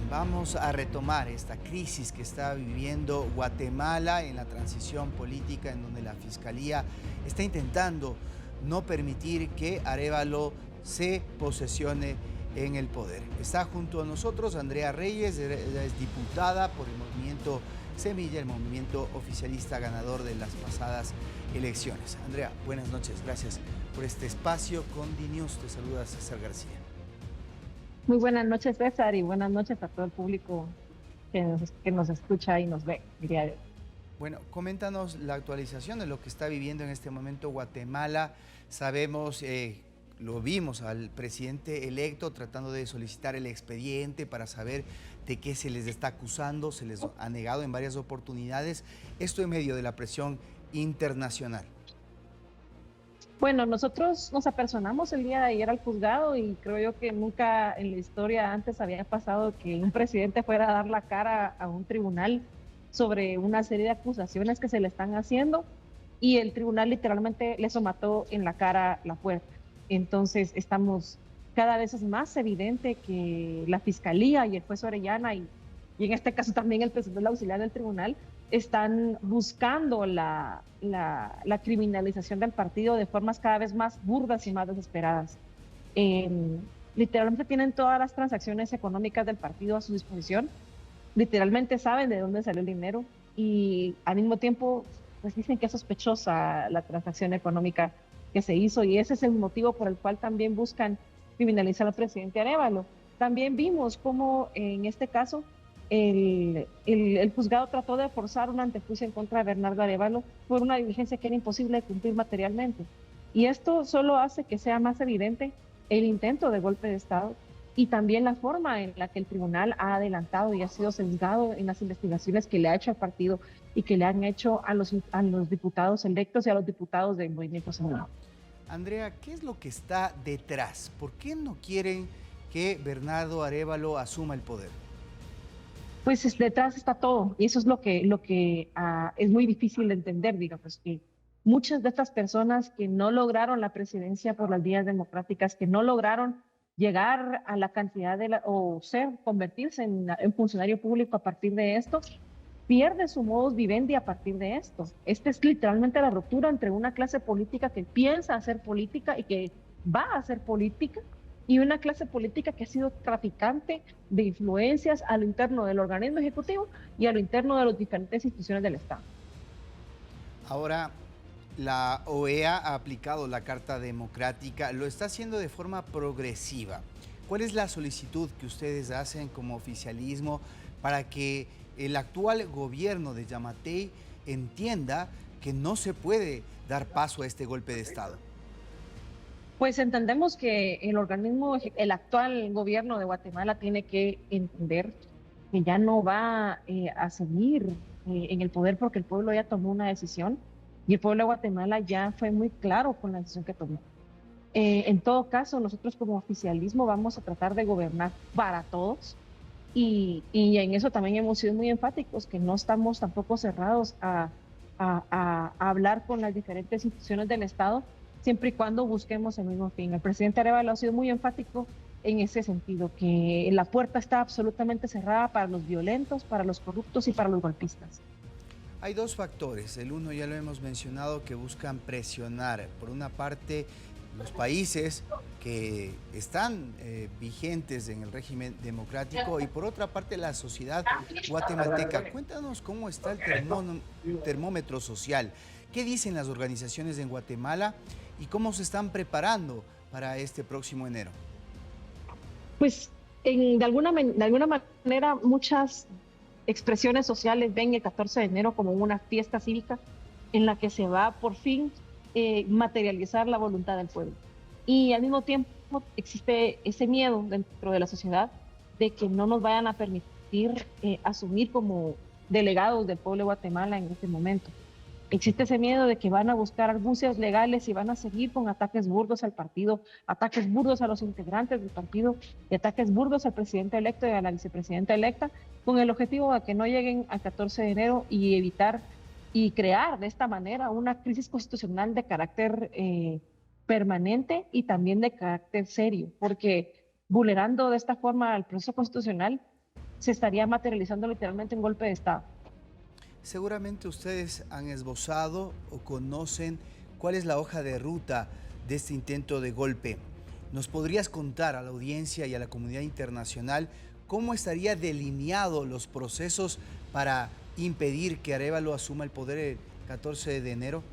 Vamos a retomar esta crisis que está viviendo Guatemala en la transición política, en donde la Fiscalía está intentando no permitir que Arévalo se posesione en el poder. Está junto a nosotros Andrea Reyes, ella es diputada por el movimiento Semilla, el movimiento oficialista ganador de las pasadas elecciones. Andrea, buenas noches, gracias por este espacio con DNews. Te saluda César García. Muy buenas noches, César, y buenas noches a todo el público que nos escucha y nos ve el día de hoy. Bueno, coméntanos la actualización de lo que está viviendo en este momento Guatemala. Sabemos, lo vimos al presidente electo tratando de solicitar el expediente para saber de qué se les está acusando, se les ha negado en varias oportunidades, esto en medio de la presión internacional. Bueno, nosotros nos apersonamos el día de ayer al juzgado y creo yo que nunca en la historia antes había pasado que un presidente fuera a dar la cara a un tribunal sobre una serie de acusaciones que se le están haciendo y el tribunal literalmente le somató en la cara la puerta. Entonces cada vez es más evidente que la fiscalía y el juez Orellana y en este caso también el presidente auxiliar del tribunal están buscando la criminalización del partido de formas cada vez más burdas y más desesperadas. Eh, Literalmente tienen todas las transacciones económicas del partido a su disposición, literalmente saben de dónde salió el dinero y al mismo tiempo pues dicen que es sospechosa la transacción económica que se hizo y ese es el motivo por el cual también buscan criminalizar al presidente Arévalo. También vimos cómo en este caso el juzgado trató de forzar un antejuicio en contra de Bernardo Arévalo por una diligencia que era imposible de cumplir materialmente. Y esto solo hace que sea más evidente el intento de golpe de Estado y también la forma en la que el tribunal ha adelantado y ha sido sesgado en las investigaciones que le ha hecho al partido y que le han hecho a los diputados electos y a los diputados del Movimiento Semilla. Andrea, ¿qué es lo que está detrás? ¿Por qué no quieren que Bernardo Arévalo asuma el poder? Pues detrás está todo y eso es lo que es muy difícil de entender, digamos, que muchas de estas personas que no lograron la presidencia por las vías democráticas, que no lograron llegar a la cantidad o convertirse en funcionario público a partir de esto, pierde su modus vivendi a partir de esto. Esta es literalmente la ruptura entre una clase política que piensa hacer política y que va a hacer política y una clase política que ha sido traficante de influencias a lo interno del organismo ejecutivo y a lo interno de las diferentes instituciones del Estado. Ahora, la OEA ha aplicado la Carta Democrática, lo está haciendo de forma progresiva. ¿Cuál es la solicitud que ustedes hacen como oficialismo para que el actual gobierno de Yamatei entienda que no se puede dar paso a este golpe de Estado? Pues entendemos que el actual gobierno de Guatemala tiene que entender que ya no va a seguir en el poder porque el pueblo ya tomó una decisión y el pueblo de Guatemala ya fue muy claro con la decisión que tomó. En todo caso, nosotros como oficialismo vamos a tratar de gobernar para todos y en eso también hemos sido muy enfáticos, que no estamos tampoco cerrados a hablar con las diferentes instituciones del Estado, siempre y cuando busquemos el mismo fin. El presidente Arévalo ha sido muy enfático en ese sentido, que la puerta está absolutamente cerrada para los violentos, para los corruptos y para los golpistas. Hay dos factores. El uno ya lo hemos mencionado, que buscan presionar, por una parte, los países que están vigentes en el régimen democrático y por otra parte la sociedad guatemalteca. Cuéntanos cómo está el termómetro social. ¿Qué dicen las organizaciones en Guatemala y cómo se están preparando para este próximo enero? Pues de alguna manera muchas expresiones sociales ven el 14 de enero como una fiesta cívica en la que se va por fin materializar la voluntad del pueblo. Y al mismo tiempo existe ese miedo dentro de la sociedad de que no nos vayan a permitir asumir como delegados del pueblo de Guatemala en este momento. Existe ese miedo de que van a buscar argucias legales y van a seguir con ataques burdos al partido, ataques burdos a los integrantes del partido y ataques burdos al presidente electo y a la vicepresidenta electa, con el objetivo de que no lleguen al 14 de enero y evitar y crear de esta manera una crisis constitucional de carácter permanente y también de carácter serio, porque vulnerando de esta forma el proceso constitucional, se estaría materializando literalmente un golpe de Estado. Seguramente ustedes han esbozado o conocen cuál es la hoja de ruta de este intento de golpe. ¿Nos podrías contar a la audiencia y a la comunidad internacional cómo estaría delineado los procesos para impedir que Arévalo asuma el poder el 14 de enero?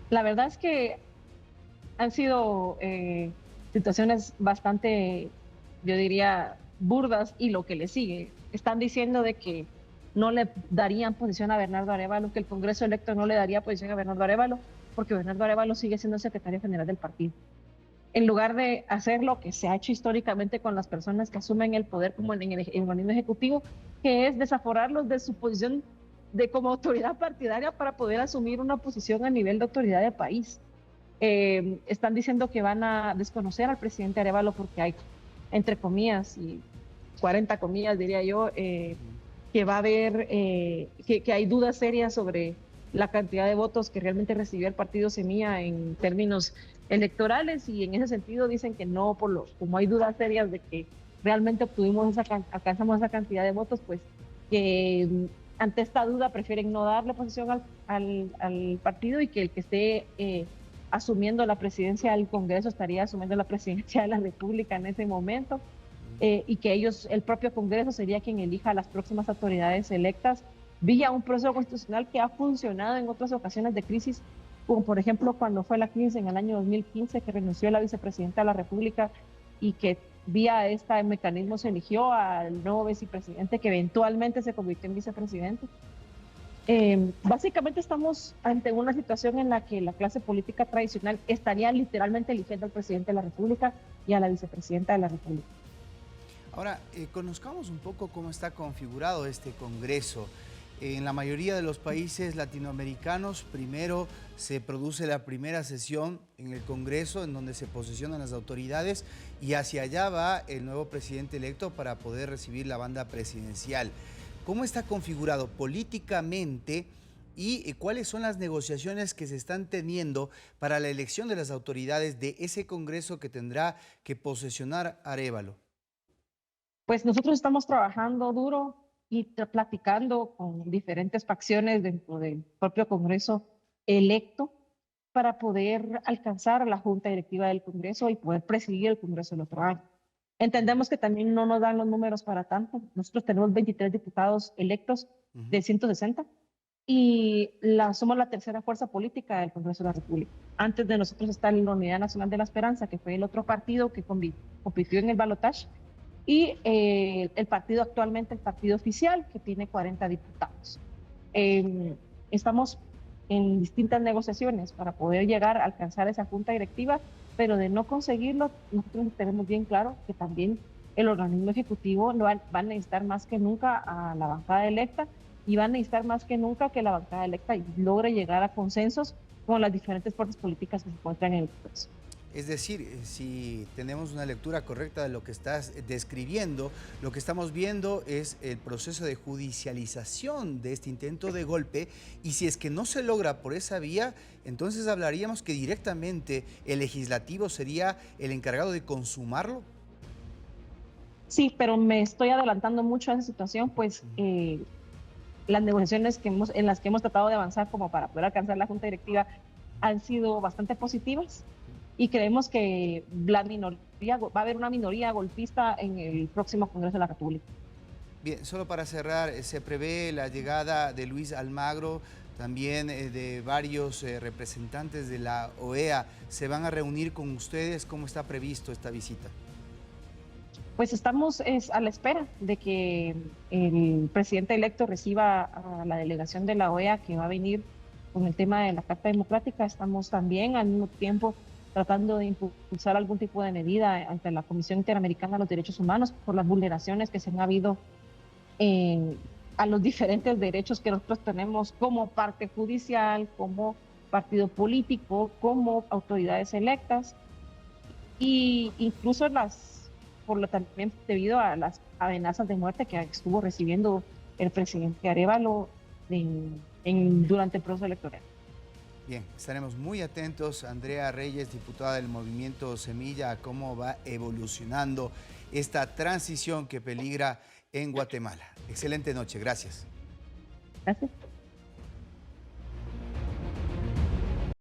La verdad es que han sido situaciones bastante, yo diría, burdas, y lo que le sigue. Están diciendo de que no le darían posición a Bernardo Arévalo, que el Congreso electo no le daría posición a Bernardo Arévalo, porque Bernardo Arévalo sigue siendo secretario general del partido. En lugar de hacer lo que se ha hecho históricamente con las personas que asumen el poder como en el organismo ejecutivo, que es desaforarlos de su posición de como autoridad partidaria para poder asumir una posición a nivel de autoridad de país. Están diciendo que van a desconocer al presidente Arévalo porque hay, entre comillas, y 40 comillas diría yo, que va a haber, que hay dudas serias sobre la cantidad de votos que realmente recibió el partido Semilla en términos electorales, y en ese sentido dicen que no, como hay dudas serias de que realmente alcanzamos esa cantidad de votos, pues que ante esta duda prefieren no darle posición al partido, y que el que esté asumiendo la presidencia del Congreso estaría asumiendo la presidencia de la República en ese momento, y que el propio Congreso sería quien elija a las próximas autoridades electas vía un proceso constitucional que ha funcionado en otras ocasiones de crisis, como por ejemplo cuando fue la crisis en el año 2015, que renunció la vicepresidenta de la República y que vía este mecanismo se eligió al nuevo vicepresidente, que eventualmente se convirtió en vicepresidente. Básicamente estamos ante una situación en la que la clase política tradicional estaría literalmente eligiendo al presidente de la República y a la vicepresidenta de la República. Ahora, conozcamos un poco cómo está configurado este Congreso. En la mayoría de los países latinoamericanos, primero se produce la primera sesión en el Congreso, en donde se posesionan las autoridades, y hacia allá va el nuevo presidente electo para poder recibir la banda presidencial. ¿Cómo está configurado políticamente y cuáles son las negociaciones que se están teniendo para la elección de las autoridades de ese Congreso que tendrá que posesionar Arévalo? Pues nosotros estamos trabajando duro y platicando con diferentes facciones dentro del propio Congreso electo para poder alcanzar a la Junta Directiva del Congreso y poder presidir el Congreso el otro año. Entendemos que también no nos dan los números para tanto. Nosotros tenemos 23 diputados electos de 160 y somos la tercera fuerza política del Congreso de la República. Antes de nosotros está la Unidad Nacional de la Esperanza, que fue el otro partido que compitió en el balotaje, y el partido actualmente, el partido oficial, que tiene 40 diputados. Estamos en distintas negociaciones para poder llegar a alcanzar esa junta directiva, pero de no conseguirlo, nosotros tenemos bien claro que también el organismo ejecutivo va a necesitar más que nunca a la bancada electa, y va a necesitar más que nunca que la bancada electa logre llegar a consensos con las diferentes fuerzas políticas que se encuentran en el Congreso. Es decir, si tenemos una lectura correcta de lo que estás describiendo, lo que estamos viendo es el proceso de judicialización de este intento de golpe, y si es que no se logra por esa vía, entonces hablaríamos que directamente el legislativo sería el encargado de consumarlo. Sí, pero me estoy adelantando mucho a esa situación, pues las negociaciones en las que hemos tratado de avanzar como para poder alcanzar la junta directiva han sido bastante positivas, y creemos que va a haber una minoría golpista en el próximo Congreso de la República. Bien, solo para cerrar, se prevé la llegada de Luis Almagro, también de varios representantes de la OEA. ¿Se van a reunir con ustedes? ¿Cómo está previsto esta visita? Pues estamos a la espera de que el presidente electo reciba a la delegación de la OEA, que va a venir con el tema de la Carta Democrática. Estamos también al mismo tiempo tratando de impulsar algún tipo de medida ante la Comisión Interamericana de los Derechos Humanos por las vulneraciones que se han habido a los diferentes derechos que nosotros tenemos como parte judicial, como partido político, como autoridades electas, y incluso también debido a las amenazas de muerte que estuvo recibiendo el presidente Arévalo durante el proceso electoral. Bien, estaremos muy atentos, Andrea Reyes, diputada del Movimiento Semilla, a cómo va evolucionando esta transición que peligra en Guatemala. Excelente noche, gracias. Gracias.